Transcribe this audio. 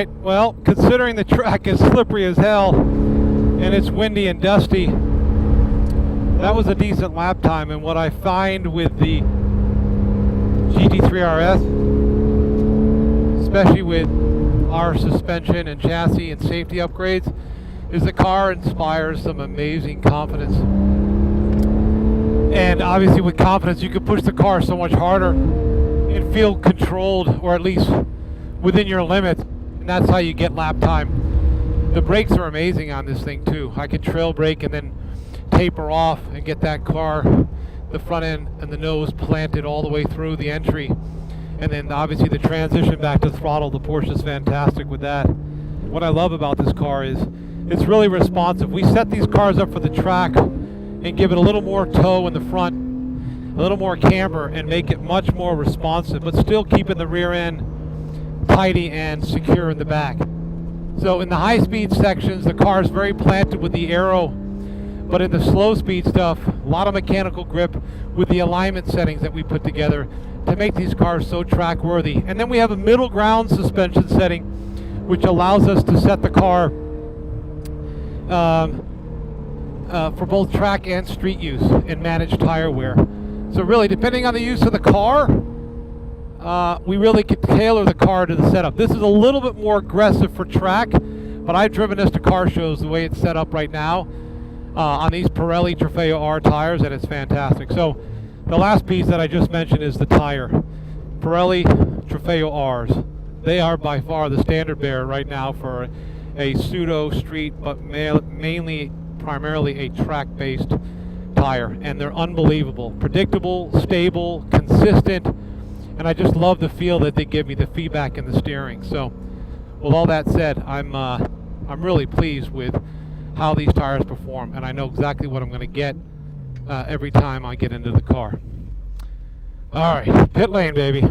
right, well, considering the track is slippery as hell and it's windy and dusty, that was a decent lap time. And what I find with the GT3RS, especially with our suspension and chassis and safety upgrades, is the car inspires some amazing confidence. And obviously with confidence you can push the car so much harder and feel controlled, or at least within your limits, and that's how you get lap time. The brakes are amazing on this thing too. I can trail brake and then taper off and get that car, the front end and the nose planted all the way through the entry. And then obviously the transition back to throttle, the Porsche is fantastic with that. What I love about this car is it's really responsive. We set these cars up for the track and give it a little more toe in the front, a little more camber, and make it much more responsive, but still keeping the rear end tidy and secure in the back. So in the high speed sections, the car is very planted with the aero, but in the slow speed stuff, a lot of mechanical grip with the alignment settings that we put together to make these cars so track worthy. And then we have a middle ground suspension setting, which allows us to set the car for both track and street use and manage tire wear. So really, depending on the use of the car, we really could tailor the car to the setup. This is a little bit more aggressive for track, but I've driven this to car shows the way it's set up right now on these Pirelli Trofeo R tires, and it's fantastic. So the last piece that I just mentioned is the tire. Pirelli Trofeo Rs. They are by far the standard bearer right now for a pseudo street, but primarily a track-based tire, and they're unbelievable. Predictable, stable, consistent, and I just love the feel that they give me, the feedback in the steering. So with all that said, I'm really pleased with how these tires perform, and I know exactly what I'm going to get every time I get into the car. All right, pit lane, baby.